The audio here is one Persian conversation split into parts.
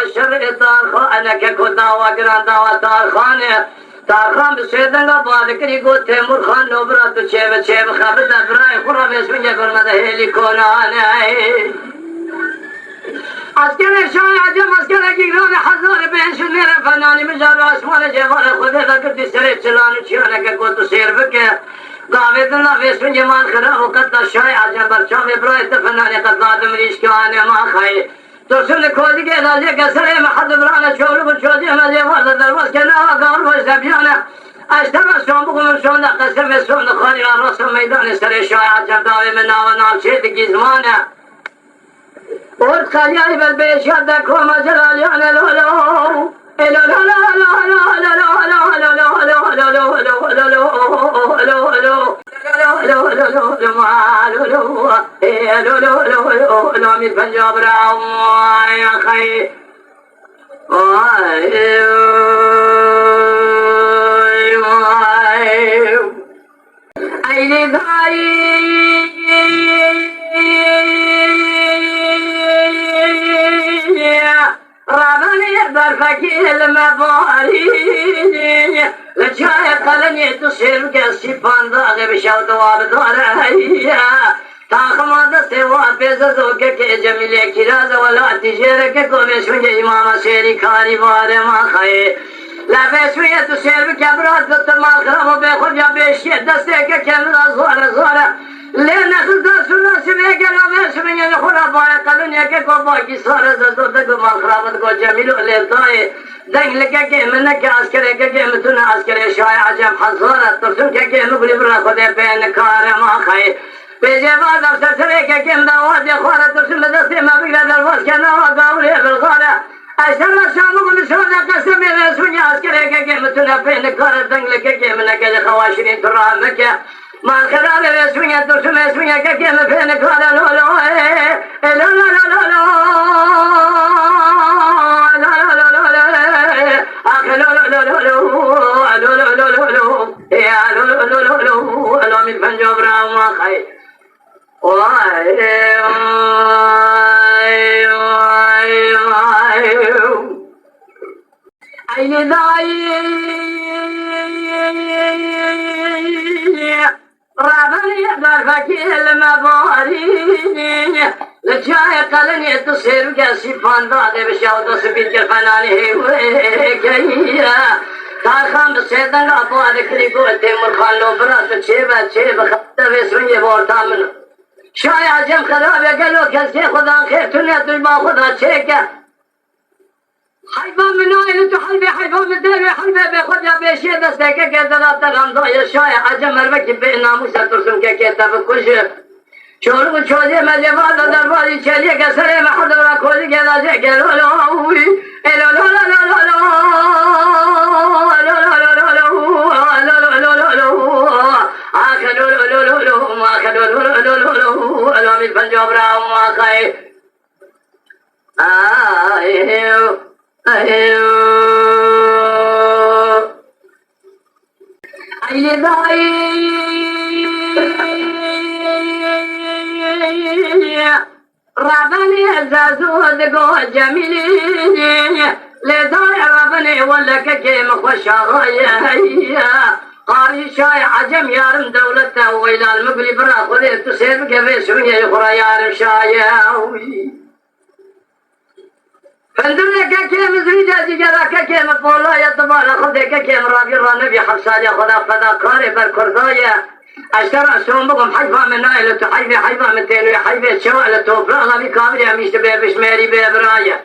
الشر طارخانه که کدا و گراندا و طارخانه طارخان بسیدنگا بالکری گو تیمور خان نوبرا تو چه و چه خبر در برای خورا بسمین جه برمده هیلی کنانه اسکر شای عجم اسکر گیران هزار بینشون میره فنانی مجار آسمان جوان خوده دکتی سر چلانو چیانه که گو تو سیر بکه قاویدن بسمین جمان خرا وقت شای عجم برچام برای تفنانی قد لادم ریشکانه ما خیلی ترسل کودی که داده کسره محد برانه چولو بچودی مزی وارد درواز که نه گار و زبیانه اشتبه سون بگم سون قسم سون خانی راست میدان سر شای عجم داوی من نام نام چید گیزمانه اور خالیای بل بیشاد دکو مجلالیانه لولو من پنجاب راو یا خی ایلی دایی رابني برفكي المبارين لجاي قلني تصير كسي فاندا بشاو دواب دوريا تاخما دستوا بيزو كي جميل كراز ولا تجير كومش من امام سيري كاري بار ما خي لا بسويه تصير كبرات تمام خراب بخو يا بشي دستك كامل زور زور لأن خذ سنة سمعك لا سمعك خلا باي قالوا يا كي باقي صار زدوا تقول ما خرابت قول جميل للطاي دنگ لك كي منك عسكري كي متنا عسكري شاي عجب حصارت ترسم كي مقبل برا خذ بين كار ما خي بجواد أفسر كي مدوات يا خوارة ترسم دستي ما بقدر درواز كنا وقاولي بالغالة أشتغل شامو كل شغل قسم يسوني عسكري كي متنا بين كار دنگ لك كي منك خواشرين ترامك ما خلال الاسمية ترسم اسمية كيف فينك ولا لا لا لا لا لا لا من پنجاب را ما خی ای دایی رابني برفكي المبارين لجاي قلني تصير كسي فاندا بشاو تصبيت الفناني وكيا تارخان بسيدن ابو ذكري قول تيمور خان لو برات تشيبه خطه بسوني بورتامن شاي عجم خراب قالوا كسي خدا خير تنيا ما خدا تشيكه حيبا من نايل تحلبي حيبا من ديري حلبي بخد يا بيشي دستك كي دلات غمضا يا شاي عجم مرمك بينا موسى ترسم كي تفكش شورو چودي مجبال درباري چليه كسره محد ورا كولي كذا جه كلو لو لا لا لا لا لا من پنجاب را ما خی ای دایی رابني زازود گو جمیلی لدای رابني ولا كجيم خوشاغايا قاري شاي عجم يارم دولته وإلى المقلي برا خذي تسير كيف سوني يخرى يارم شاياوي فندرك كيم زريجة جرا كيم بولا يتبالا خذي كيم رابي رانبي حفصالي خدا فدا كاري بركردايا اشترى سومبكم حيفا من نايلة حيفا من تينوي حيفا شوالة توفلا غبي كامري اميشت بيبش ميري بيبرايا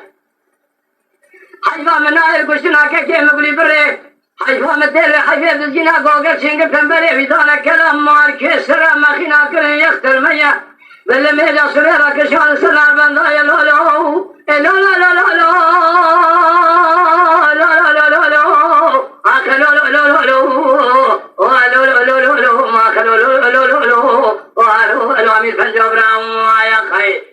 حيفا من نايل قشنا كيم مقلي بري حيفا مدير حيفا بزجنا قوقر شنق فنبري بدانا كلام مار كسر مخينا كل يختر ميا بل ميجا صغيرة كشان سنار بندايا لولو لا لا لا لا لا لا لا لا لا آخر لا لا لا لا لا لا لا لا لا ما خلو لا لا لا لا وارو الامير فجبرا ويا خير